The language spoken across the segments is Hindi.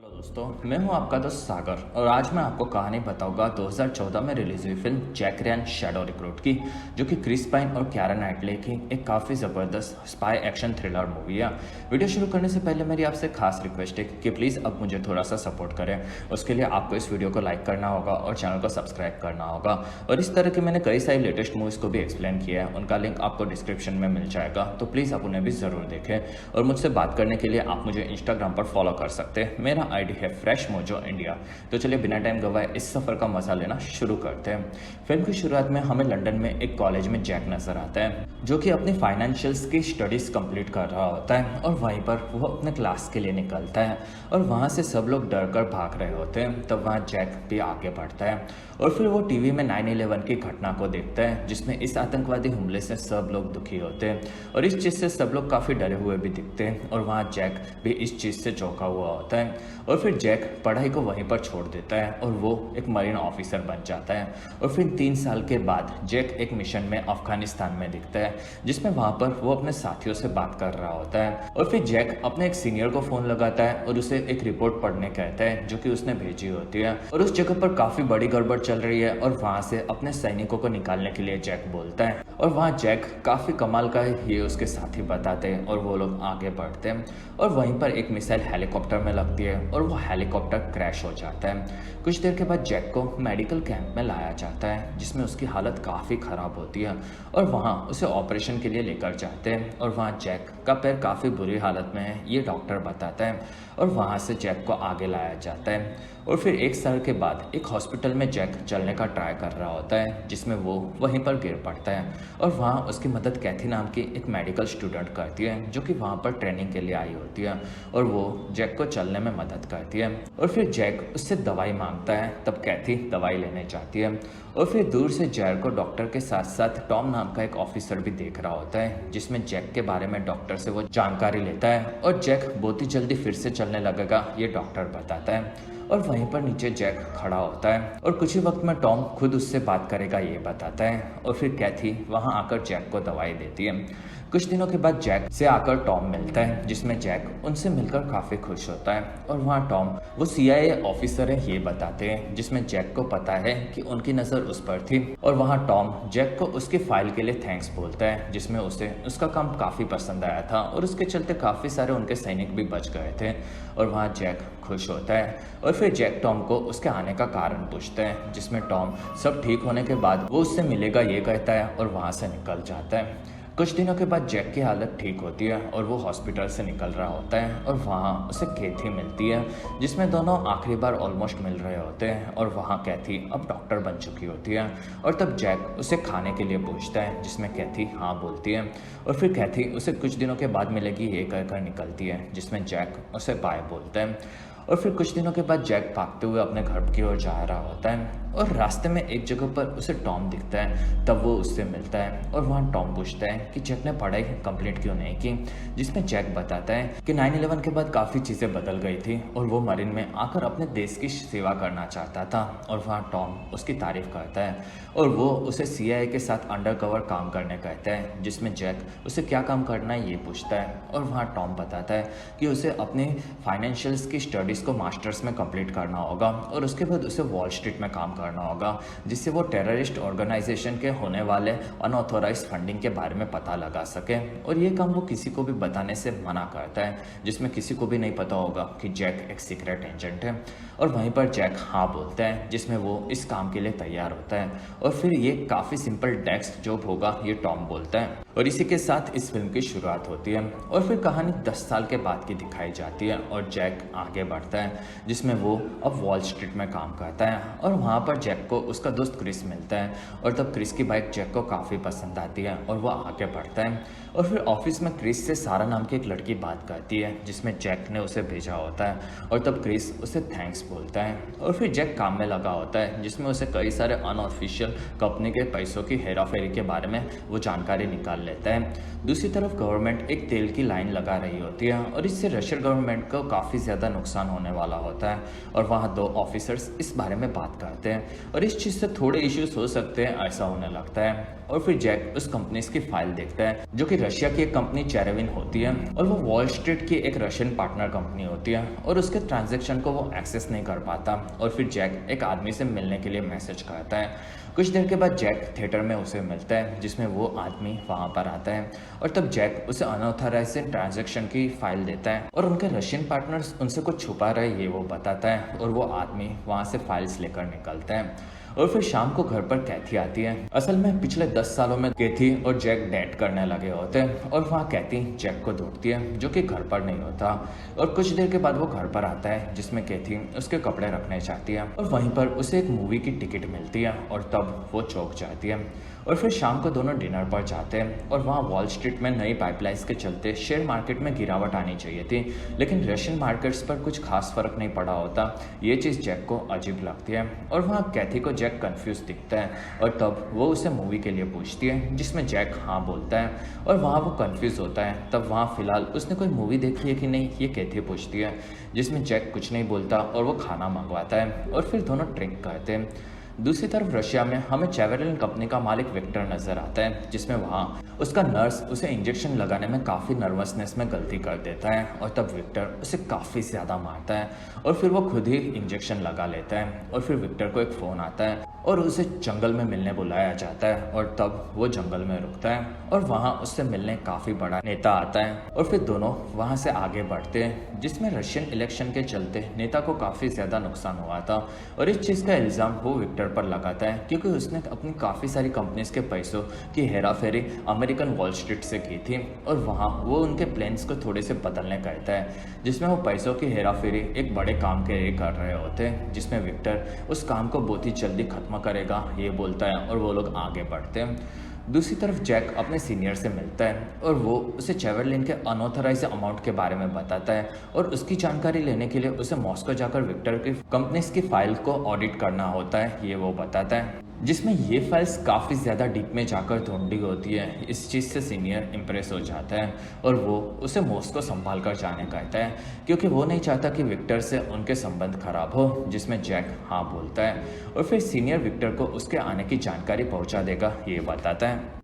हेलो दोस्तों, मैं हूं आपका दोस्त सागर और आज मैं आपको कहानी बताऊंगा 2014 में रिलीज हुई film Jack Ryan Shadow Recruit की, जो कि क्रिस पाइन और क्यारा नाइटले की एक काफ़ी ज़बरदस्त स्पाई एक्शन थ्रिलर मूवी है। वीडियो शुरू करने से पहले मेरी आपसे खास रिक्वेस्ट है कि प्लीज़ अब मुझे थोड़ा सा सपोर्ट करें। उसके लिए आपको इस वीडियो को लाइक करना होगा और चैनल को सब्सक्राइब करना होगा। और इस तरह की मैंने कई सारी लेटेस्ट मूवीज़ को भी एक्सप्लेन किया है, उनका लिंक आपको डिस्क्रिप्शन में मिल जाएगा, तो प्लीज़ आप उन्हें भी ज़रूर देखें। और मुझसे बात करने के लिए आप मुझे इंस्टाग्राम पर फॉलो कर सकते हैं, मेरा आईडी है फ्रेश मोजो इंडिया। तो चलिए बिना टाइम गवाए इस सफ़र का मजा लेना शुरू करते हैं। फिल्म की शुरुआत में हमें लंदन में एक कॉलेज में जैक नजर आता है, जो कि अपनी फाइनेंशियल्स की स्टडीज कंप्लीट कर रहा होता है। और वहीं पर वो अपने क्लास के लिए निकलता है और वहाँ से सब लोग डर कर भाग रहे होते हैं। तब वहाँ जैक भी आगे बढ़ता है और फिर वो टीवी में 9/11 की घटना को देखता है, जिसमें इस आतंकवादी हमले से सब लोग दुखी होते हैं और इस चीज़ से सब लोग काफ़ी डरे हुए भी दिखते हैं। और वहाँ जैक भी इस चीज़ से चौंका हुआ होता है और फिर जैक पढ़ाई को वहीं पर छोड़ देता है और वो एक मरीन ऑफिसर बन जाता है। और फिर 3 साल के बाद जैक एक मिशन में अफगानिस्तान में दिखता है, जिसमें वहाँ पर वो अपने साथियों से बात कर रहा होता है। और फिर जैक अपने एक सीनियर को फ़ोन लगाता है और उसे एक रिपोर्ट पढ़ने कहता है, जो कि उसने भेजी होती है। और उस जगह पर काफ़ी बड़ी गड़बड़ चल रही है और वहाँ से अपने सैनिकों को निकालने के लिए जैक बोलता है। और वहाँ जैक काफ़ी कमाल का है, ये उसके साथी बताते हैं और वो लोग आगे बढ़ते हैं। और वहीं पर एक मिसाइल हेलीकॉप्टर में लगती है और वो हेलीकॉप्टर क्रैश हो जाता है। कुछ देर के बाद जैक को मेडिकल कैंप में लाया जाता है, जिसमें उसकी हालत काफ़ी ख़राब होती है और वहाँ उसे ऑपरेशन के लिए लेकर जाते हैं। और वहाँ जैक का पैर काफ़ी बुरी हालत में है, ये डॉक्टर बताता है। और वहाँ से जैक को आगे लाया जाता है। और फिर 1 साल के बाद एक हॉस्पिटल में जैक चलने का ट्राई कर रहा होता है, जिसमें वो वहीं पर गिर पड़ता है। और वहाँ उसकी मदद कैथी नाम की एक मेडिकल स्टूडेंट करती है, जो कि वहाँ पर ट्रेनिंग के लिए आई होती है और वो जैक को चलने में मदद करती है। और फिर जैक उससे दवाई मांगता है, तब कैथी दवाई लेने जाती है। और फिर दूर से जैक को डॉक्टर के साथ साथ टॉम नाम का एक ऑफिसर भी देख रहा होता है, जिसमें जैक के बारे में डॉक्टर से वो जानकारी लेता है। और जैक बहुत ही जल्दी फिर से चलने लगेगा, ये डॉक्टर बताता है। और वहीं पर नीचे जैक खड़ा होता है और कुछ ही वक्त में टॉम खुद उससे बात करेगा, ये बताता है। और फिर कैथी वहां आकर जैक को दवाई देती है। कुछ दिनों के बाद जैक से आकर टॉम मिलता है, जिसमें जैक उनसे मिलकर काफ़ी खुश होता है। और वहाँ टॉम वो CIA ऑफिसर है, ये बताते हैं, जिसमें जैक को पता है कि उनकी नज़र उस पर थी। और वहाँ टॉम जैक को उसकी फाइल के लिए थैंक्स बोलता है, जिसमें उसे उसका काम काफ़ी पसंद आया था और उसके चलते काफ़ी सारे उनके सैनिक भी बच गए थे। और वहाँ जैक खुश होता है। और फिर जैक टॉम को उसके आने का कारण पूछता है, जिसमें टॉम सब ठीक होने के बाद वो उससे मिलेगा, ये कहता है और वहाँ से निकल जाता है। कुछ दिनों के बाद जैक की हालत ठीक होती है और वो हॉस्पिटल से निकल रहा होता है और वहाँ उसे कैथी मिलती है, जिसमें दोनों आखिरी बार ऑलमोस्ट मिल रहे होते हैं। और वहाँ कैथी अब डॉक्टर बन चुकी होती है और तब जैक उसे खाने के लिए पूछता है, जिसमें कैथी हाँ बोलती है। और फिर कैथी उसे कुछ दिनों के बाद मिलेगी, ये कहकर निकलती है, जिसमें जैक उसे बाय बोलता है। और फिर कुछ दिनों के बाद जैक भागते हुए अपने घर की ओर जा रहा होता है और रास्ते में एक जगह पर उसे टॉम दिखता है। तब वो उससे मिलता है और वहाँ टॉम पूछता है कि जैक ने पढ़ाई कंप्लीट क्यों नहीं की, जिसमें जैक बताता है कि 9/11 के बाद काफ़ी चीज़ें बदल गई थी और वो मरीन में आकर अपने देश की सेवा करना चाहता था। और वहाँ टॉम उसकी तारीफ करता है और वो उसे CIA के साथ अंडरकवर काम करने कहता है, जिसमें जैक उसे क्या काम करना है ये पूछता है। और वहाँ टॉम बताता है कि उसे अपने फाइनेंशियल्स की स्टडीज़ को मास्टर्स में कंप्लीट करना होगा और उसके बाद उसे वॉल स्ट्रीट में काम करना होगा, जिससे वो टेररिस्ट ऑर्गेनाइजेशन के होने वाले अनऑथोराइज्ड फंडिंग के बारे में पता लगा सके। और ये काम वो किसी को भी बताने से मना करता है, जिसमें किसी को भी नहीं पता होगा कि जैक एक सीक्रेट एजेंट है। और वहीं पर जैक हाँ बोलता है, जिसमें वो इस काम के लिए तैयार होता है। और फिर ये काफ़ी सिंपल डेस्क जॉब होगा, ये टॉम बोलता है। और इसी के साथ इस फिल्म की शुरुआत होती है और फिर कहानी 10 साल के बाद की दिखाई जाती है और जैक आगे बढ़ता है, जिसमें वो अब वॉल स्ट्रीट में काम करता है। और वहाँ पर जैक को उसका दोस्त क्रिस मिलता है और तब क्रिस की बाइक जैक को काफ़ी पसंद आती है और वो आगे बढ़ता है। और फिर ऑफिस में क्रिस से सारा नाम की एक लड़की बात करती है, जिसमें जैक ने उसे भेजा होता है। और तब क्रिस उसे थैंक्स बोलता है और फिर जैक काम में लगा होता है, जिसमें उसे कई सारे अनऑफिशियल कंपनी के पैसों की हेराफेरी के बारे में वो जानकारी निकाल लेता है। दूसरी तरफ गवर्नमेंट एक तेल की लाइन लगा रही होती है और इससे रशियन गवर्नमेंट को काफ़ी ज़्यादा नुकसान होने वाला होता है और वहाँ दो ऑफिसर्स इस बारे में बात करते हैं और इस चीज़ से थोड़े इश्यूज हो सकते हैं ऐसा होने लगता है। और फिर जैक उस कंपनी की फाइल देखता है जो कि रशिया की एक कंपनी चेरेविन होती है और वो वॉल स्ट्रीट की एक रशियन पार्टनर कंपनी होती है और उसके ट्रांजैक्शन को वो एक्सेस नहीं कर पाता। और फिर जैक एक आदमी से मिलने के लिए मैसेज करता है। कुछ देर के बाद जैक थिएटर में उसे मिलता है जिसमें वो आदमी वहाँ पर आता है और तब जैक उसे अनऑथराइज ट्रांजैक्शन की फाइल देता है और उनके रशियन पार्टनर्स उनसे कुछ छुपा रहे ये वो बताता है और वो आदमी वहाँ से फाइल्स लेकर निकलता है। और फिर शाम को घर पर कैथी आती है। असल में पिछले 10 सालों में कैथी और जैक डेट करने लगे होते हैं और वहाँ कैथी जैक को ढूंढती है जो कि घर पर नहीं होता और कुछ देर के बाद वो घर पर आता है जिसमें कैथी उसके कपड़े रखने चाहती है और वहीं पर उसे एक मूवी की टिकट मिलती है और तब वो चौंक जाती है। और फिर शाम को दोनों डिनर पर जाते हैं और वहाँ वॉल स्ट्रीट में नई पाइपलाइंस के चलते शेयर मार्केट में गिरावट आनी चाहिए थी लेकिन रशियन मार्केट्स पर कुछ खास फर्क नहीं पड़ा होता। ये चीज़ जैक को अजीब लगती है और वहाँ कैथी को जैक कंफ्यूज दिखता है और तब वो उसे मूवी के लिए पूछती है जिसमें जैक हाँ बोलता है और वहाँ वो कंफ्यूज होता है। तब वहाँ फिलहाल उसने कोई मूवी देखी है कि नहीं ये कैथी पूछती है जिसमें जैक कुछ नहीं बोलता और वो खाना मंगवाता है और फिर दोनों ड्रिंक करते हैं। दूसरी तरफ रशिया में हमें चेवेरलिन कंपनी का मालिक विक्टर नजर आता है जिसमें वहाँ उसका नर्स उसे इंजेक्शन लगाने में काफ़ी नर्वसनेस में गलती कर देता है और तब विक्टर उसे काफ़ी ज़्यादा मारता है और फिर वो खुद ही इंजेक्शन लगा लेता है और फिर विक्टर को एक फ़ोन आता है और उसे जंगल में मिलने बुलाया जाता है और तब वो जंगल में रुकता है और वहाँ उससे मिलने काफ़ी बड़ा नेता आता है और फिर दोनों वहाँ से आगे बढ़ते हैं जिसमें रशियन इलेक्शन के चलते नेता को काफ़ी ज़्यादा नुकसान हुआ था और इस चीज़ का इल्ज़ाम वो विक्टर पर लगाता है क्योंकि उसने अपनी काफ़ी सारी कंपनीज के पैसों की हेरा फेरी अमेरिकन वॉल स्ट्रीट से की थी और वहाँ वो उनके प्लान्स को थोड़े से बदलने कहता है जिसमें वो पैसों की हेरा फेरी एक बड़े काम के लिए कर रहे होते हैं जिसमें विक्टर उस काम को बहुत ही जल्दी खत्म करेगा ये बोलता है और वो लोग आगे बढ़ते हैं। दूसरी तरफ जैक अपने सीनियर से मिलता है और वो उसे चेवेरलिन के अनऑथराइज अमाउंट के बारे में बताता है और उसकी जानकारी लेने के लिए उसे मॉस्को जाकर विक्टर की कंपनीज की फाइल को ऑडिट करना होता है ये वो बताता है जिसमें ये फाइल्स काफ़ी ज़्यादा डीप में जाकर ढूंढी होती है। इस चीज़ से सीनियर इम्प्रेस हो जाता है और वो उसे मॉस्को संभाल कर जाने कहता है क्योंकि वो नहीं चाहता कि विक्टर से उनके संबंध खराब हो जिसमें जैक हाँ बोलता है और फिर सीनियर विक्टर को उसके आने की जानकारी पहुंचा देगा ये बताता है।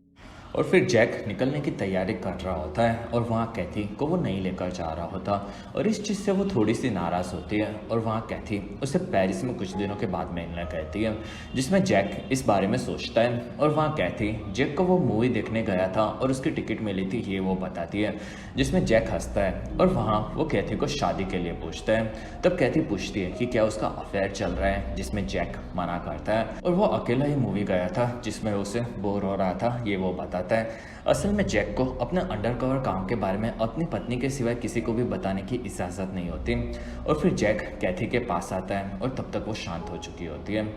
और फिर जैक निकलने की तैयारी कर रहा होता है और वहाँ कैथी को वो नहीं लेकर जा रहा होता और इस चीज़ से वो थोड़ी सी नाराज़ होती है और वहाँ कैथी उसे पेरिस में कुछ दिनों के बाद मिलना कहती है जिसमें जैक इस बारे में सोचता है और वहाँ कैथी जैक को वो मूवी देखने गया था और उसकी टिकट मिली थी ये वो बताती है जिसमें जैक हंसता है और वहाँ वो कैथी को शादी के लिए पूछता है। तब कैथी पूछती है कि क्या उसका अफेयर चल रहा है जिसमें जैक मना करता है और वो अकेला ही मूवी गया था जिसमें उसे बोर हो रहा था ये वो बताता है। असल में जैक को अपने अंडरकवर काम के बारे में अपनी पत्नी के सिवाय किसी को भी बताने की इजाज़त नहीं होती और फिर जैक कैथी के पास आता है और तब तक वो शांत हो चुकी होती है।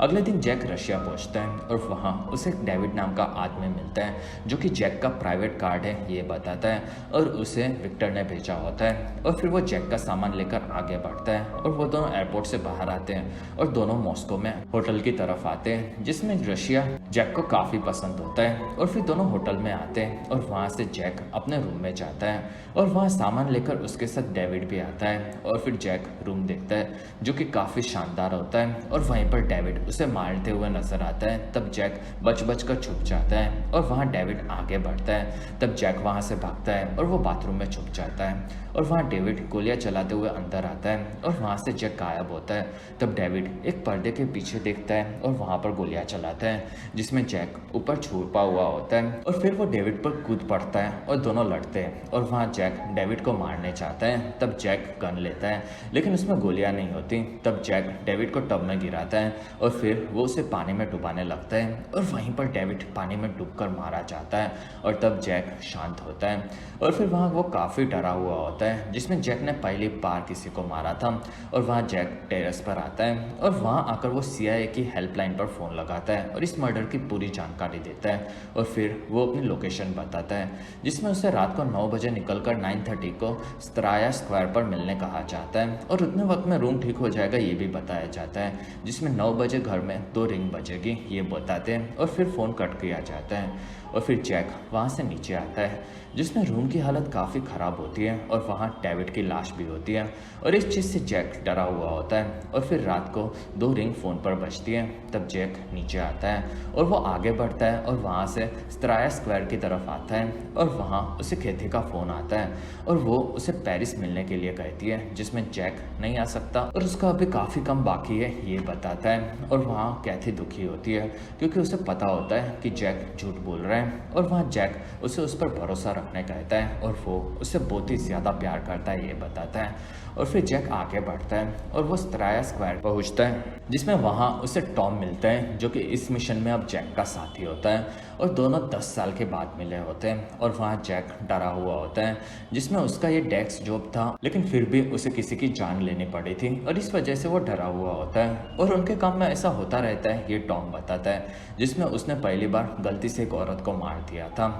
अगले दिन जैक रशिया पहुंचता है और वहाँ उसे डेविड नाम का आदमी मिलता है जो कि जैक का प्राइवेट कार्ड है ये बताता है और उसे विक्टर ने भेजा होता है और फिर वो जैक का सामान लेकर आगे बढ़ता है और वो दोनों एयरपोर्ट से बाहर आते हैं और दोनों मॉस्को में होटल की तरफ आते हैं जिसमें रशिया जैक को काफ़ी पसंद होता है और फिर दोनों होटल में आते हैं और वहाँ से जैक अपने रूम में जाता है और वहाँ सामान लेकर उसके साथ डेविड भी आता है और फिर जैक रूम देखता है जो कि काफ़ी शानदार होता है और वहीं पर डेविड उसे मारते हुए नजर आता है। तब जैक बच बच कर छुप जाता है और वहाँ डेविड आगे बढ़ता है। तब जैक वहाँ से भागता है और वो बाथरूम में छुप जाता है और वहाँ डेविड गोलियां चलाते हुए अंदर आता है और वहाँ से जैक गायब होता है। तब डेविड एक पर्दे के पीछे देखता है और वहाँ पर गोलियां चलाता है जिसमें जैक ऊपर छुपा हुआ होता है और फिर वो डेविड पर कूद पड़ता है और दोनों लड़ते हैं और वहाँ जैक डेविड को मारने चाहता है। तब जैक गन लेता है लेकिन उसमें गोलियां नहीं होती। तब जैक डेविड को टब में गिराता है और फिर वो उसे पानी में डुबाने लगता है और वहीं पर डेविड पानी में डूबकर मारा जाता है और तब जैक शांत होता है और फिर वहाँ वो काफ़ी डरा हुआ होता है जिसमें जैक ने पहली बार किसी को मारा था और वहाँ जैक टेरेस पर आता है और वहाँ आकर वो CIA की हेल्पलाइन पर फ़ोन लगाता है और इस मर्डर की पूरी जानकारी देता है और फिर वो अपनी लोकेशन बताता है जिसमें उसे रात को 9 बजे निकलकर 9:30 को स्त्राया स्क्वायर पर मिलने कहा जाता है और उतने वक्त में रूम ठीक हो जाएगा ये भी बताया जाता है जिसमें 9 बजे घर में 2 रिंग बजेगी ये बताते हैं और फिर फ़ोन कट किया जाता है और फिर जैक वहाँ से नीचे आता है जिसमें रूम की हालत काफ़ी ख़राब होती है और वहाँ डेविड की लाश भी होती है। और इस चीज़ से जैक डरा हुआ होता है और फिर रात को 2 रिंग फ़ोन पर बजती है। तब जैक नीचे आता है और वो आगे बढ़ता है और वहाँ से स्त्राया स्क्वायर की तरफ आता है और वहाँ उसे कैथी का फ़ोन आता है और वो उसे पेरिस मिलने के लिए कहती है, जिसमें जैक नहीं आ सकता और उसका अभी काफ़ी कम बाकी है ये बताता है। और वहाँ कैथी दुखी होती है क्योंकि उसे पता होता है कि जैक झूठ बोल रहा है और वहाँ जैक उसे उस पर भरोसा रखने कहता है और वो उसे बहुत ही ज़्यादा प्यार करता है ये बताता है। और फिर जैक आगे बढ़ता है और वो स्त्राया स्क्वायर पहुंचता है, जिसमें वहाँ उसे टॉम मिलता है जो कि इस मिशन में अब जैक का साथी होता है और दोनों 10 साल के बाद मिले होते हैं। और वहाँ जैक डरा हुआ होता है, जिसमें उसका ये डेस्क जॉब था लेकिन फिर भी उसे किसी की जान लेनी पड़ी थी और इस वजह से वो डरा हुआ होता है। और उनके काम में ऐसा होता रहता है ये टॉम बताता है, जिसमें उसने पहली बार गलती से एक औरत को मार दिया था।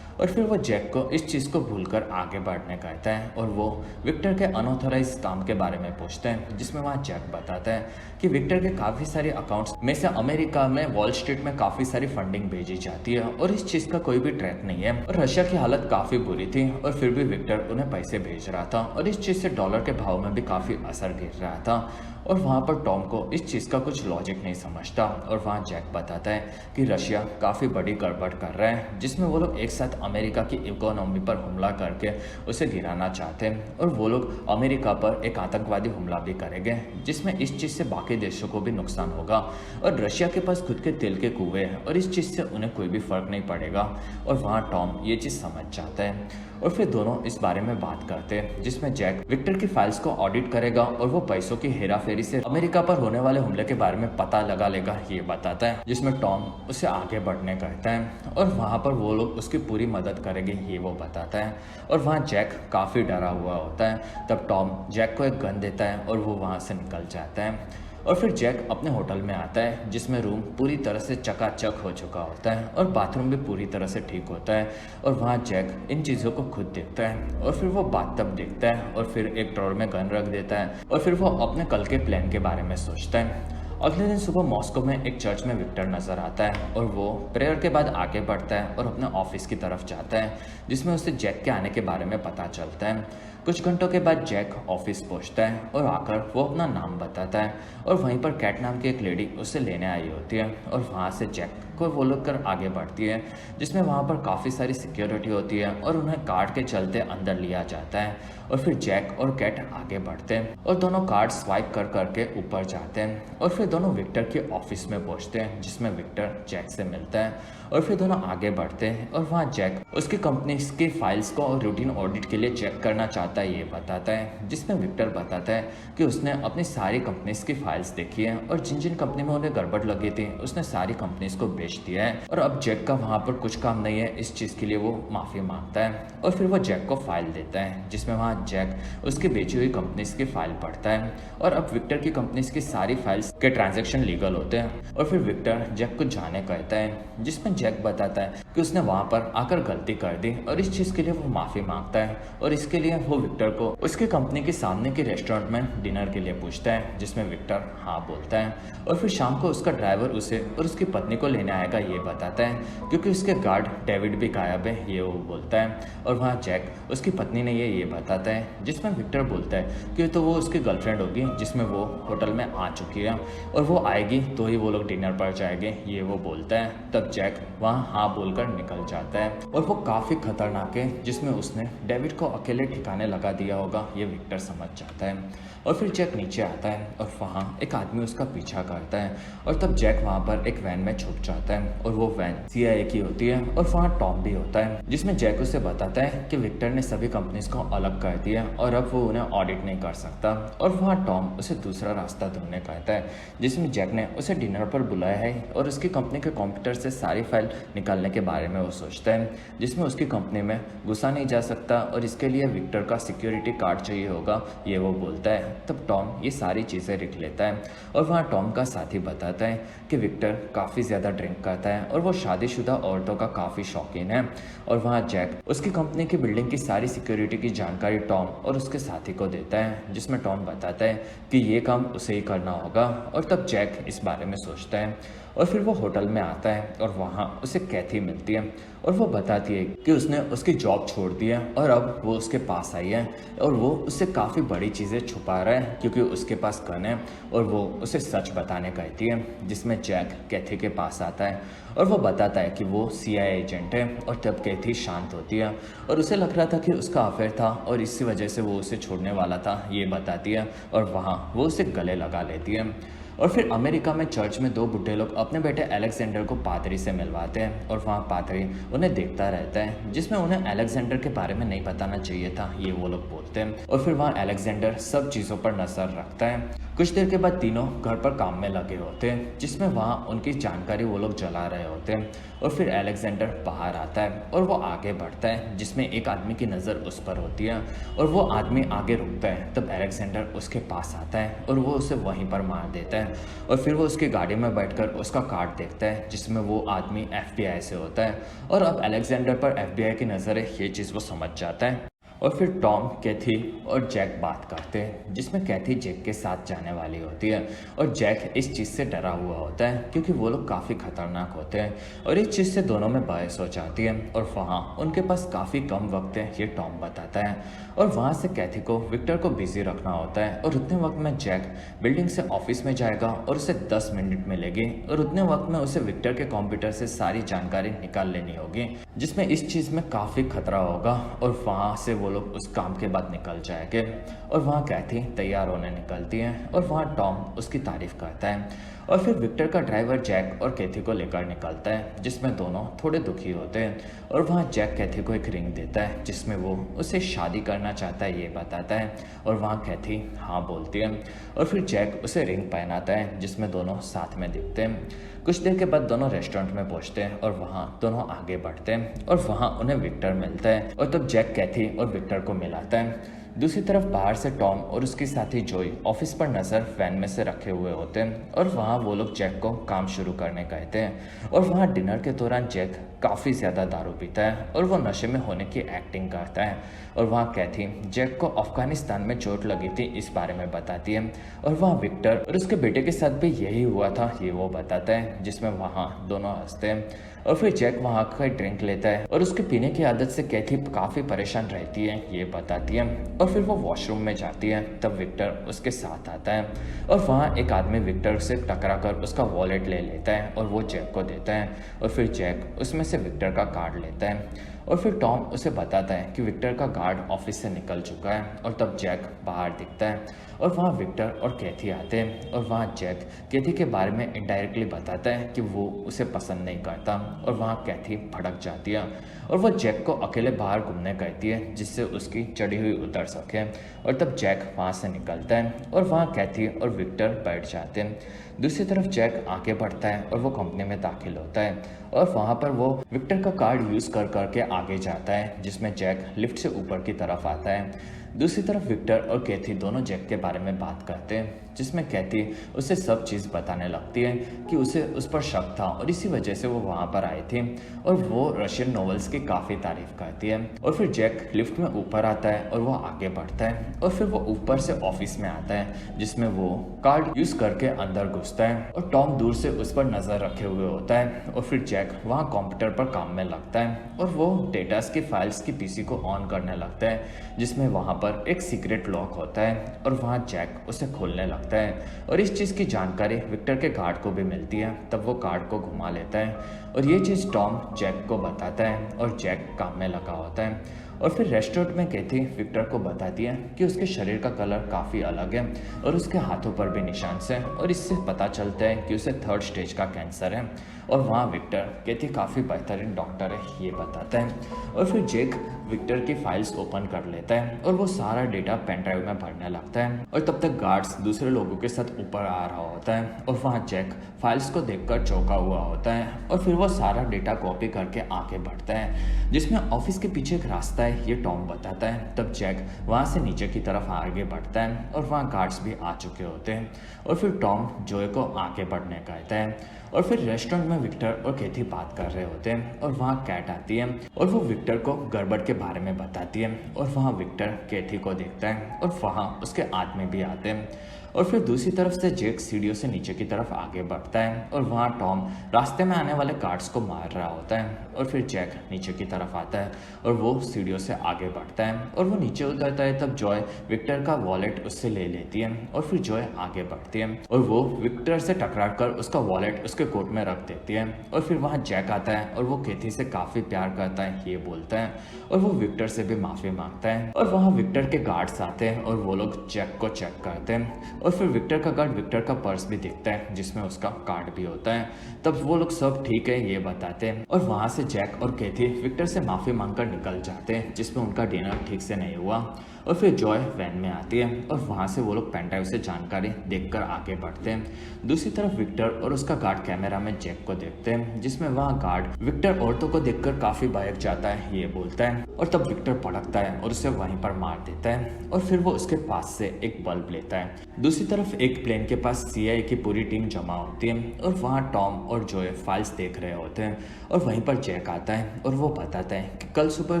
और फिर वो जैक को इस चीज़ को भूलकर आगे बढ़ने कहता है और वो विक्टर के अनऑथराइज काम के बारे में पूछते हैं, जिसमें वहाँ जैक बताता है कि विक्टर के काफ़ी सारे अकाउंट्स में से अमेरिका में वॉल स्ट्रीट में काफ़ी सारी फंडिंग भेजी जाती है और इस चीज़ का कोई भी ट्रैक नहीं है। और रशिया की हालत काफ़ी बुरी थी और फिर भी विक्टर उन्हें पैसे भेज रहा था और इस चीज़ से डॉलर के भाव में भी काफ़ी असर गिर रहा था। और वहाँ पर टॉम को इस चीज़ का कुछ लॉजिक नहीं समझता और वहाँ जैक बताता है कि रशिया काफ़ी बड़ी गड़बड़ कर रहा है, जिसमें वो लोग एक साथ अमेरिका की इकोनॉमी पर हमला करके उसे गिराना चाहते हैं और वो लोग अमेरिका पर एक आतंकवादी हमला भी करेंगे, जिसमें इस चीज़ से बाकी देशों को भी नुकसान होगा। और रशिया के पास खुद के तेल के कुएं हैं और इस चीज़ से उन्हें कोई भी फर्क नहीं पड़ेगा और वहाँ टॉम ये चीज़ समझ जाता है। और फिर दोनों इस बारे में बात करते हैं, जिसमें जैक विक्टर की फाइल्स को ऑडिट करेगा और वो पैसों की हेराफेरी से अमेरिका पर होने वाले हमले के बारे में पता लगा लेगा ये बताता है, जिसमें टॉम उसे आगे बढ़ने कहता है और वहाँ पर वो लोग उसकी पूरी मदद करेंगे ये वो बताता है। और वहाँ जैक काफ़ी डरा हुआ होता है। तब टॉम जैक को एक गन देता है और वो वहाँ से निकल जाता है। और फिर जैक अपने होटल में आता है, जिसमें रूम पूरी तरह से चकाचक हो चुका होता है और बाथरूम भी पूरी तरह से ठीक होता है। और वहाँ जैक इन चीज़ों को खुद देखता है और फिर वो बाथटब देखता है और फिर एक ड्रॉर में गन रख देता है और फिर वो अपने कल के प्लान के बारे में सोचता है। अगले दिन सुबह मॉस्को में एक चर्च में विक्टर नजर आता है और वो प्रेयर के बाद आगे बढ़ता है और अपने ऑफिस की तरफ जाता है, जिसमें उसे जैक के आने के बारे में पता चलता है। कुछ घंटों के बाद जैक ऑफिस पहुंचता है और आकर वो अपना नाम बताता है और वहीं पर कैट नाम की एक लेडी उसे लेने आई होती है और वहाँ से जैक को वो लोग कर आगे बढ़ती है, जिसमें वहाँ पर काफ़ी सारी सिक्योरिटी होती है और उन्हें कार्ड के चलते अंदर लिया जाता है। और फिर जैक और कैट आगे बढ़ते हैं और दोनों कार्ड स्वाइप कर करके ऊपर जाते हैं और फिर दोनों विक्टर के ऑफिस में पहुंचते हैं, जिसमें विक्टर जैक से मिलता है और फिर दोनों आगे बढ़ते हैं और वहाँ जैक उसकी कंपनी की फाइल्स को रूटीन ऑडिट के लिए चेक करना चाहता है ये बताता है, जिसमें विक्टर बताता है कि उसने अपनी सारी कंपनीज की फाइल्स देखी है और जिन जिन कंपनी में उन्हें गड़बड़ लगी थी उसने सारी कंपनीज को बेच दिया है और अब जैक का वहाँ पर कुछ काम नहीं है। इस चीज़ के लिए वो माफ़ी मांगता है और फिर वो जैक को फाइल देता है, जिसमें वहाँ जैक उसकी बेची हुई कंपनीज की फाइल पढ़ता है और अब विक्टर की कंपनीज की सारी फाइल्स के ट्रांजैक्शन लीगल होते हैं। और फिर विक्टर जैक को जाने कहता है, जिसमें जैक बताता है कि उसने वहाँ पर आकर गलती कर दी और इस चीज़ के लिए वो माफ़ी मांगता है और इसके लिए वो विक्टर को उसकी कंपनी के सामने के रेस्टोरेंट में डिनर के लिए पूछता है, जिसमें विक्टर हाँ बोलता है। और फिर शाम को उसका ड्राइवर उसे और उसकी पत्नी को लेने आएगा ये बताता है, क्योंकि उसके गार्ड डेविड भी गायब है ये वो बोलता है। और वहाँ जैक उसकी पत्नी ने ये बताता है, जिसमें विक्टर बोलता है कि तो वो उसकी गर्लफ्रेंड होगी, जिसमें वो होटल में आ चुकी है और वो आएगी तो ही वो लोग डिनर पर जाएंगे ये वो बोलता है। तब जैक वहाँ हाँ बोलकर निकल जाता है और वो काफ़ी खतरनाक है, जिसमें उसने डेविड को अकेले ठिकाने लगा दिया होगा ये विक्टर समझ जाता है। और फिर जैक नीचे आता है और वहाँ एक आदमी उसका पीछा करता है और तब जैक वहाँ पर एक वैन में छुप जाता है और वो वैन CIA की होती है और वहाँ टॉम भी होता है, जिसमें जैक उसे बताता है कि विक्टर ने सभी कंपनीज को अलग कर दिया और अब वो उन्हें ऑडिट नहीं कर सकता। और वहाँ टॉम उसे दूसरा रास्ता ढूंढने कहता है, जिसमें जैक ने उसे डिनर पर बुलाया है और उसकी कंपनी के कंप्यूटर से सारी फाइल निकालने के बारे में वो सोचता है, जिसमें उसकी कंपनी में घुसा नहीं जा सकता और इसके लिए विक्टर का सिक्योरिटी कार्ड चाहिए होगा ये वो बोलता है। तब टॉम ये सारी चीज़ें लिख लेता है और वहाँ टॉम का साथी बताता है कि विक्टर काफ़ी ज़्यादा ड्रिंक करता है और वो शादीशुदा औरतों का काफ़ी शौकीन है। और वहाँ जैक उसकी कंपनी की बिल्डिंग की सारी सिक्योरिटी की जानकारी टॉम और उसके साथी को देता है, जिसमें टॉम बताता है कि ये काम उसे ही करना होगा। और तब जैक इस बारे में सोचता है और फिर वो होटल में आता है और वहाँ उसे कैथी मिलती है और वो बताती है कि उसने उसकी जॉब छोड़ दी है और अब वो उसके पास आई है और वो उससे काफ़ी बड़ी चीज़ें छुपा रहा है क्योंकि उसके पास गन है और वो उसे सच बताने कहती है, जिसमें जैक कैथी के पास आता है और वो बताता है कि वो CIA एजेंट है। और तब कैथी शांत होती है और उसे लग रहा था कि उसका अफेयर था और इसी वजह से वो उसे छोड़ने वाला था, ये बताती है और वहाँ वो उसे गले लगा लेती है। और फिर अमेरिका में चर्च में दो बुढ़े लोग अपने बेटे अलेक्जेंडर को पादरी से मिलवाते हैं और वहाँ पादरी उन्हें देखता रहता है, जिसमें उन्हें अलेक्जेंडर के बारे में नहीं बताना चाहिए था, ये वो लोग बोलते हैं। और फिर वहाँ अलेक्जेंडर सब चीज़ों पर नजर रखता है। कुछ देर के बाद तीनों घर पर काम में लगे होते हैं, जिसमें वहाँ उनकी जानकारी वो लोग जला रहे होते हैं। और फिर अलेक्जेंडर बाहर आता है और वो आगे बढ़ता है, जिसमें एक आदमी की नज़र उस पर होती है और वो आदमी आगे रुकता है। तब अलेक्जेंडर उसके पास आता है और वो उसे वहीं पर मार देता है। और फिर वो उसकी गाड़ी में बैठकर उसका कार्ड देखता है, जिसमें वो आदमी FBI से होता है। और अब अलेक्जेंडर पर FBI की नज़र है, ये चीज़ वो समझ जाता है। और फिर टॉम, कैथी और जैक बात करते हैं, जिसमें कैथी जैक के साथ जाने वाली होती है और जैक इस चीज़ से डरा हुआ होता है क्योंकि वो लोग काफ़ी खतरनाक होते हैं और इस चीज़ से दोनों में बहस हो जाती है। और वहाँ उनके पास काफ़ी कम वक्त है, ये टॉम बताता है। और वहाँ से कैथी को विक्टर को बिजी रखना होता है और उतने वक्त में जैक बिल्डिंग से ऑफिस में जाएगा और उसे 10 मिनट मिलेगी और उतने वक्त में उसे विक्टर के कंप्यूटर से सारी जानकारी निकाल लेनी होगी, जिसमें इस चीज़ में काफ़ी खतरा होगा। और वहाँ से वो लोग उस काम के बाद निकल जाएंगे और वहाँ कैथी तैयार होने निकलती है और वहाँ टॉम उसकी तारीफ करता है। और फिर विक्टर का ड्राइवर जैक और कैथी को लेकर निकलता है, जिसमें दोनों थोड़े दुखी होते हैं। और वहाँ जैक कैथी को एक रिंग देता है, जिसमें वो उसे शादी करना चाहता है, ये बताता है। और वहाँ कैथी हाँ बोलती है और फिर जैक उसे रिंग पहनाता है, जिसमें दोनों साथ में दिखते हैं। कुछ देर के बाद दोनों रेस्टोरेंट में पहुंचते हैं और वहाँ दोनों आगे बढ़ते हैं और वहाँ उन्हें विक्टर मिलता है और तब जैक कैथी और विक्टर को मिलाता है। दूसरी तरफ बाहर से टॉम और उसकी साथी जोई ऑफिस पर नज़र वैन में से रखे हुए होते हैं और वहाँ वो लोग जैक को काम शुरू करने कहते हैं। और वहाँ डिनर के दौरान जैक काफ़ी ज़्यादा दारू पीता है और वो नशे में होने की एक्टिंग करता है। और वहाँ कैथी जैक को अफगानिस्तान में चोट लगी थी इस बारे में बताती है और वहाँ विक्टर और उसके बेटे के साथ भी यही हुआ था, ये वो बताता है, जिसमें वहाँ दोनों हंसते हैं। और फिर जैक वहाँ का ड्रिंक लेता है और उसके पीने की आदत से कैथी काफ़ी परेशान रहती है, ये बताती है। और फिर वो वॉशरूम में जाती है, तब विक्टर उसके साथ आता है और वहाँ एक आदमी विक्टर से टकरा कर उसका वॉलेट ले लेता है और वो जैक को देता है। और फिर जैक उसमें से विक्टर का कार्ड लेता है और फिर टॉम उसे बताता है कि विक्टर का गार्ड ऑफिस से निकल चुका है। और तब जैक बाहर दिखता है और वहाँ विक्टर और कैथी आते हैं और वहाँ जैक कैथी के बारे में इनडायरेक्टली बताता है कि वो उसे पसंद नहीं करता और वहाँ कैथी भड़क जाती है और वो जैक को अकेले बाहर घूमने कहती है, जिससे उसकी चढ़ी हुई उतर सके। और तब जैक वहाँ से निकलता है और वहाँ कैथी और विक्टर बैठ जाते हैं। दूसरी तरफ जैक आगे बढ़ता है और वो कंपनी में दाखिल होता है और वहाँ पर वो विक्टर का कार्ड यूज़ कर करके आगे जाता है, जिसमें जैक लिफ्ट से ऊपर की तरफ आता है। दूसरी तरफ विक्टर और कैथी दोनों जैक के बारे में बात करते हैं, जिसमें कैथी उसे सब चीज़ बताने लगती है कि उसे उस पर शक था और इसी वजह से वो वहाँ पर आई थी और वो रशियन नॉवेल्स की काफ़ी तारीफ करती है। और फिर जैक लिफ्ट में ऊपर आता है और वो आगे बढ़ता है और फिर वो ऊपर से ऑफिस में आता है, जिसमें वो कार्ड यूज़ करके अंदर घुसता है और टॉम दूर से उस पर नज़र रखे हुए होता है। और फिर जैक वहाँ कंप्यूटर पर काम में लगता है और वो डेटास की फाइल्स की PC को ऑन करने लगता है, जिसमें वहाँ पर एक सीक्रेट लॉक होता है और वहाँ जैक उसे खोलने लगता है और इस चीज़ की जानकारी विक्टर के गार्ड को भी मिलती है। तब वो कार्ड को घुमा लेता है और ये चीज़ टॉम जैक को बताता है और जैक काम में लगा होता है। और फिर रेस्टोरेंट में कैथी विक्टर को बताती है कि उसके शरीर का कलर काफ़ी अलग है और उसके हाथों पर भी निशान है और इससे पता चलता है कि उसे 3rd स्टेज का कैंसर है। और वहाँ विक्टर कैथी काफ़ी बेहतरीन डॉक्टर है, ये बताता है। और फिर जैक विक्टर की फाइल्स ओपन कर लेता है और वो सारा डेटा पेन ड्राइव में भरने लगता है और तब तक गार्ड्स दूसरे लोगों के साथ ऊपर आ रहा होता है और वहाँ जैक फाइल्स को देखकर चौंका हुआ होता है और फिर वो सारा डेटा कॉपी करके आगे बढ़ता है, जिसमें ऑफिस के पीछे एक रास्ता है, ये टॉम बताता है। तब जैक वहाँ से नीचे की तरफ आगे बढ़ता है और वहाँ गार्ड्स भी आ चुके होते हैं और फिर टॉम जोए को आगे बढ़ने कहता है। और फिर रेस्टोरेंट में विक्टर और कैथी बात कर रहे होते हैं और वहाँ कैट आती है और वो विक्टर को गड़बड़ के बारे में बताती है और वहाँ विक्टर कैथी को देखता है और वहाँ उसके आदमी भी आते हैं। और फिर दूसरी तरफ से जैक सीढ़ियों से नीचे की तरफ आगे बढ़ता है और वहाँ टॉम रास्ते में आने वाले गार्ड्स को मार रहा होता है। और फिर जैक नीचे की तरफ आता है और वो सीढ़ियों से आगे बढ़ता है और वो नीचे उतरता है। तब जॉय विक्टर का वॉलेट उससे ले लेती है और फिर जॉय आगे बढ़ती है और वो विक्टर से टकरा कर उसका वॉलेट उसके कोट में रख देती है। और फिर वहाँ जैक आता है और वो केथी से काफ़ी प्यार करता है ये बोलता है और वो विक्टर से भी माफ़ी मांगता है। और वहाँ विक्टर के गार्ड्स आते हैं और वो लोग जैक को चेक करते हैं और फिर विक्टर का गार्ड विक्टर का पर्स भी दिखता है जिसमें उसका कार्ड भी होता है। तब वो लोग सब ठीक है ये बताते हैं और वहाँ से जैक और केथी विक्टर से माफ़ी मांगकर निकल जाते हैं जिसमें उनका डिनर ठीक से नहीं हुआ। और फिर जॉय वैन में आती है और वहाँ से वो लोग पेन ड्राइव से जानकारी देखकर आगे बढ़ते हैं। दूसरी तरफ विक्टर और उसका गार्ड कैमरा में जैक को देखते हैं जिसमें वहाँ गार्ड विक्टर औरतों को देखकर काफ़ी बाहक जाता है ये बोलता है। और तब विक्टर भड़कता है और उसे वहीं पर मार देता है और फिर वो उसके पास से एक बल्ब लेता है। दूसरी तरफ एक प्लेन के पास CIA की पूरी टीम जमा होती है और वहाँ टॉम और जॉय फाइल्स देख रहे होते हैं और वहीं पर जैक आता है और वो बताता है कि कल सुबह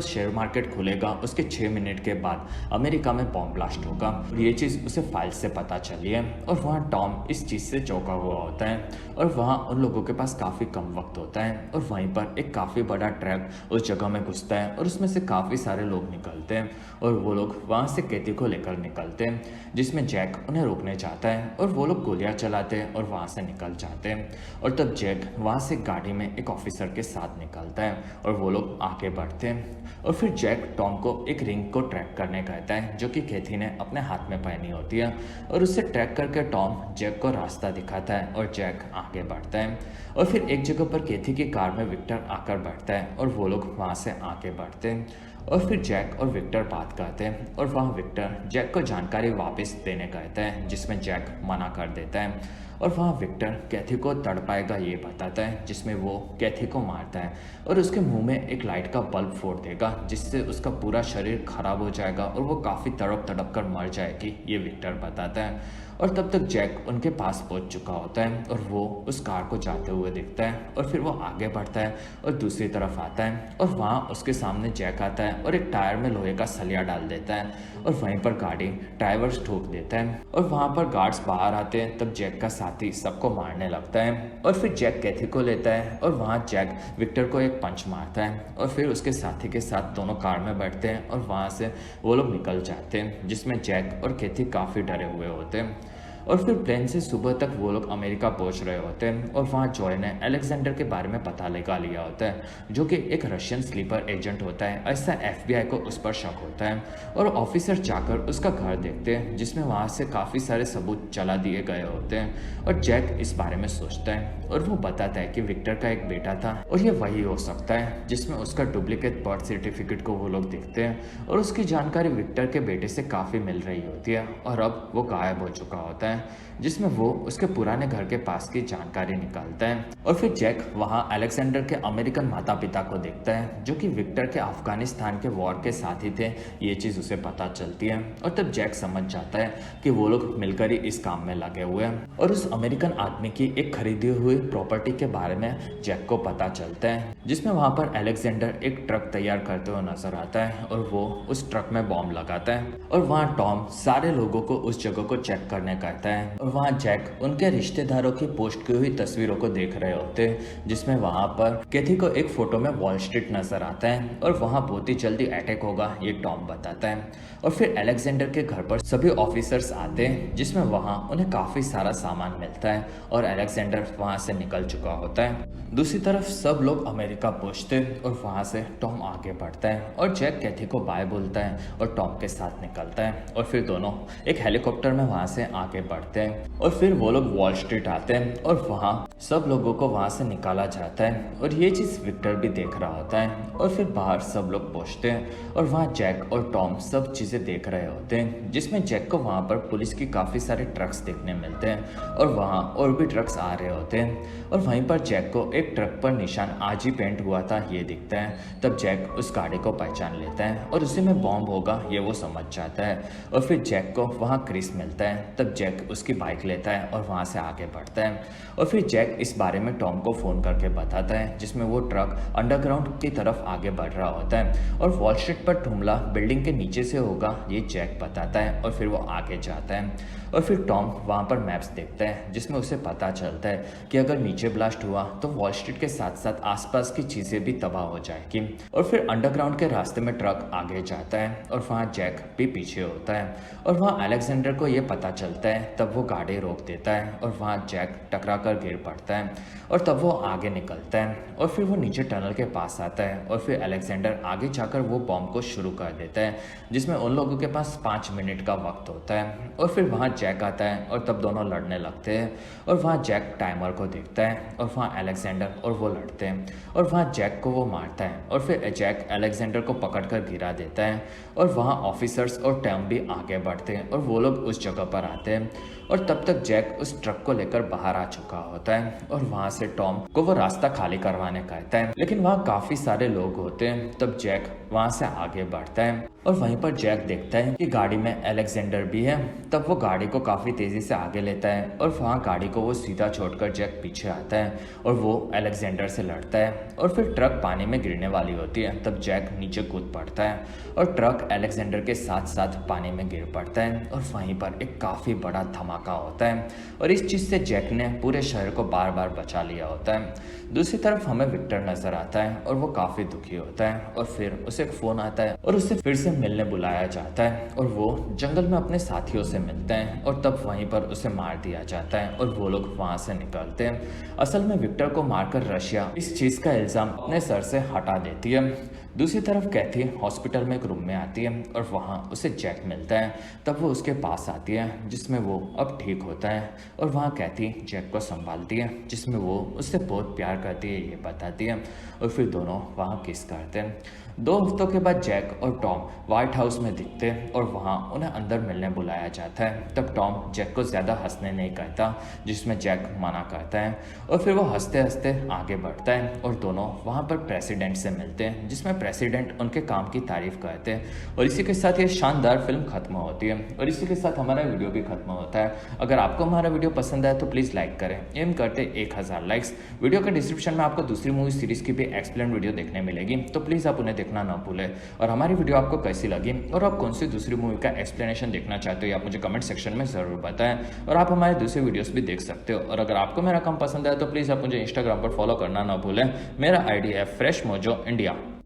शेयर मार्केट खुलेगा, उसके 6 मिनट के बाद अमेरिका में बॉम्ब ब्लास्ट होगा। और ये चीज़ उसे फाइल से पता चली है और वहाँ टॉम इस चीज़ से चौंका हुआ होता है और वहाँ उन लोगों के पास काफ़ी कम वक्त होता है और वहीं पर एक काफ़ी बड़ा ट्रक उस जगह में घुसता है और उसमें से काफ़ी सारे लोग निकलते हैं और वो लोग वहाँ से केथी को लेकर निकलते हैं जिसमें जैक उन्हें रोकने चाहता है और वो लोग गोलियां चलाते हैं और वहाँ से निकल जाते हैं। और तब जैक वहाँ से गाड़ी में एक ऑफिसर के साथ निकलता है और वो लोग आगे बढ़ते हैं और फिर जैक टॉम को एक रिंग को ट्रैक करने कहता है जो कि केथी ने अपने हाथ में पहनी होती है और उससे ट्रैक करके टॉम जैक को रास्ता दिखाता है और जैक आगे बढ़ता है। और फिर एक जगह पर केथी की कार में विक्टर आकर बैठता है और वो लोग वहाँ से आगे बढ़ते हैं और फिर जैक और विक्टर बात करते हैं और वहाँ विक्टर जैक को जानकारी वापस देने कहता है जिसमें जैक मना कर देता है। और वहाँ विक्टर कैथी को तड़पाएगा ये बताता है जिसमें वो कैथी को मारता है और उसके मुंह में एक लाइट का बल्ब फोड़ देगा जिससे उसका पूरा शरीर खराब हो जाएगा और वो काफ़ी तड़प तड़प कर मर जाएगी ये विक्टर बताता है। और तब तक जैक उनके पास पहुंच चुका होता है और वो उस कार को जाते हुए दिखता है और फिर वो आगे बढ़ता है और दूसरी तरफ आता है और वहाँ उसके सामने जैक आता है और एक टायर में लोहे का सलिया डाल देता है और वहीं पर गाड़ी ड्राइवर ठोक देता है और वहाँ पर गार्ड्स बाहर आते हैं। तब जैक का साथी सबको मारने लगता है और फिर जैक कैथी को लेता है और वहाँ जैक विक्टर को एक पंच मारता है और फिर उसके साथी के साथ दोनों कार में बैठते हैं और वहाँ से वो लोग निकल जाते हैं जिसमें जैक और कैथी काफ़ी डरे हुए होते हैं। और फिर प्लेन से सुबह तक वो लोग अमेरिका पहुंच रहे होते हैं और वहाँ जॉय ने अलेक्जेंडर के बारे में पता लगा लिया होता है जो कि एक रशियन स्लीपर एजेंट होता है। ऐसा FBI को उस पर शक होता है और ऑफिसर जाकर उसका घर देखते हैं जिसमें वहाँ से काफ़ी सारे सबूत जला दिए गए होते हैं। और जैक इस बारे में सोचता है और वो बताता है कि विक्टर का एक बेटा था और ये वही हो सकता है जिसमें उसका डुप्लीकेट बर्थ सर्टिफिकेट को वो लोग देखते हैं और उसकी जानकारी विक्टर के बेटे से काफ़ी मिल रही होती है और अब वो गायब हो चुका होता है जिसमें वो उसके पुराने घर के पास की जानकारी निकालता है। और फिर जैक वहाँ अलेक्जेंडर के अमेरिकन माता पिता को देखता है जो कि विक्टर के अफगानिस्तान के वॉर के साथी थे ये चीज़ उसे पता चलती है। और तब जैक समझ जाता है कि वो लोग मिलकर ही इस काम में लगे हुए हैं और उस अमेरिकन आदमी की एक खरीदी हुई प्रॉपर्टी के बारे में जैक को पता चलता है जिसमें वहाँ पर अलेक्जेंडर एक ट्रक तैयार करते हुए नजर आता है और वो उस ट्रक में बॉम्ब लगाता है और वहाँ टॉम सारे लोगों को उस जगह को चेक करने कहता है और वहाँ जैक उनके रिश्तेदारों की पोस्ट की हुई तस्वीरों को देख रहे होते हैं जिसमें वहाँ पर केथी को एक फोटो में वॉल स्ट्रीट नजर आता है और वहाँ बहुत ही जल्दी अटैक होगा ये टॉम बताता है। और फिर अलेक्जेंडर के घर पर सभी ऑफिसर्स आते हैं जिसमें वहाँ उन्हें काफी सारा सामान मिलता है और अलेक्जेंडर वहाँ से निकल चुका होता है। दूसरी तरफ सब लोग अमेरिका पहुंचते और वहाँ से टॉम आगे बढ़ता है और जैक कैथी को बाय बोलता है और टॉम के साथ निकलता है और फिर दोनों एक हेलीकॉप्टर में वहाँ से आगे बढ़ते हैं और फिर वो लोग वॉल स्ट्रीट आते हैं और वहाँ सब लोगों को वहाँ से निकाला जाता है और ये चीज़ विक्टर भी देख रहा होता है। और फिर बाहर सब लोग पहुँचते हैं और वहाँ जैक और टॉम सब चीज़ें देख रहे होते हैं जिसमें जैक को वहाँ पर पुलिस की काफ़ी सारे ट्रक्स देखने मिलते हैं और वहाँ और भी ट्रक्स आ रहे होते हैं और वहीं पर जैक को एक ट्रक पर निशान आज ही पेंट हुआ था ये दिखता है। तब जैक उस गाड़ी को पहचान लेता है और उसी में बॉम्ब होगा ये वो समझ जाता है और फिर जैक को वहाँ क्रिस मिलता है। तब जैक उसकी बाइक लेता है और वहाँ से आगे बढ़ता है और फिर जैक इस बारे में टॉम को फ़ोन करके बताता है जिसमें वो ट्रक अंडरग्राउंड की तरफ आगे बढ़ रहा होता है और वॉल स्ट्रीट पर हमला बिल्डिंग के नीचे से होगा ये जैक बताता है और फिर वो आगे जाता है और फिर टॉम वहाँ पर मैप्स देखता है जिसमें उसे पता चलता है कि अगर नीचे ब्लास्ट हुआ तो वॉल स्ट्रीट के साथ साथ आसपास की चीज़ें भी तबाह हो जाएगी। और फिर अंडरग्राउंड के रास्ते में ट्रक आगे जाता है और वहाँ जैक भी पीछे होता है और वहाँ अलेक्जेंडर को ये पता चलता है, तब वो गाड़ी रोक देता है और वहाँ जैक टकरा कर गिर पड़ता है और तब वो आगे निकलता है और फिर वो नीचे टनल के पास आता है और फिर अलेक्जेंडर आगे जाकर वो बॉम्ब को शुरू कर देता है जिसमें उन लोगों के पास 5 मिनट का वक्त होता है। और फिर वहाँ जैक आता है और तब दोनों लड़ने लगते हैं और वहाँ जैक टाइमर को देखता है और वहाँ अलेक्जेंडर और वो लड़ते हैं और वहाँ जैक को वो मारता है और फिर जैक अलेक्जेंडर को पकड़कर गिरा देता है और वहाँ ऑफिसर्स और टॉम भी आगे बढ़ते हैं और वो लोग उस जगह पर आते हैं और तब तक जैक उस ट्रक को लेकर बाहर आ चुका होता है और वहाँ से टॉम को वो रास्ता खाली करवाने कहता है, लेकिन वहाँ काफी सारे लोग होते हैं। तब जैक वहाँ से आगे बढ़ता है और वहीं पर जैक देखता है कि गाड़ी में अलेक्जेंडर भी है। तब वो गाड़ी को काफी तेजी से आगे लेता है और वहाँ गाड़ी को वो सीधा छोड़कर जैक पीछे आता है और वो अलेक्जेंडर से लड़ता है और फिर ट्रक पानी में गिरने वाली होती है। तब जैक नीचे कूद पड़ता है और ट्रक अलेक्जेंडर के साथ साथ पानी में गिर पड़ता है और वहीं पर एक काफी बड़ा धमाका होता है और इस चीज से जैक ने पूरे शहर को बार बार बचा लिया होता है। दूसरी तरफ हमें विक्टर नजर आता है और वो काफी दुखी होता है और फिर उसे एक फोन आता है और उसे फिर से मिलने बुलाया जाता है और वो जंगल में अपने साथियों से मिलते हैं और तब वहीं पर उसे मार दिया जाता है और वो लोग वहां से निकलते हैं। असल में विक्टर को मारकर रशिया इस चीज का इल्जाम अपने सर से हटा देती है। दूसरी तरफ कैथी हॉस्पिटल में एक रूम में आती है और वहाँ उसे जैक मिलता है। तब वो उसके पास आती है जिसमें वो अब ठीक होता है और वहाँ कैथी जैक को संभालती है जिसमें वो उससे बहुत प्यार करती है ये बताती है और फिर दोनों वहाँ किस करते हैं। 2 हफ्तों के बाद जैक और टॉम व्हाइट हाउस में दिखते हैं और वहाँ उन्हें अंदर मिलने बुलाया जाता है। तब टॉम जैक को ज़्यादा हंसने नहीं कहता जिसमें जैक मना करता है और फिर वो हंसते हंसते आगे बढ़ता है और दोनों वहाँ पर प्रेसिडेंट से मिलते हैं जिसमें प्रेसिडेंट उनके काम की तारीफ करते हैं और इसी के साथ ये शानदार फिल्म खत्म होती है और इसी के साथ हमारा वीडियो भी खत्म होता है। अगर आपको हमारा वीडियो पसंद आए तो प्लीज़ लाइक करें। एम करते 1000 लाइक्स। वीडियो के डिस्क्रिप्शन में आपको दूसरी मूवी सीरीज की भी एक्सप्लेन वीडियो देखने मिलेगी तो प्लीज़ आप उन्हें देखना ना भूलें। और हमारी वीडियो आपको कैसी लगी और आप कौन सी दूसरी मूवी का एक्सप्लेनेशन देखना चाहते हो आप मुझे कमेंट सेक्शन में ज़रूर बताएं और आप हमारे दूसरे वीडियोस भी देख सकते हो। और अगर आपको मेरा काम पसंद आया तो प्लीज़ आप मुझे इंस्टाग्राम पर फॉलो करना ना भूलें। मेरा ID है फ्रेश मोजो इंडिया।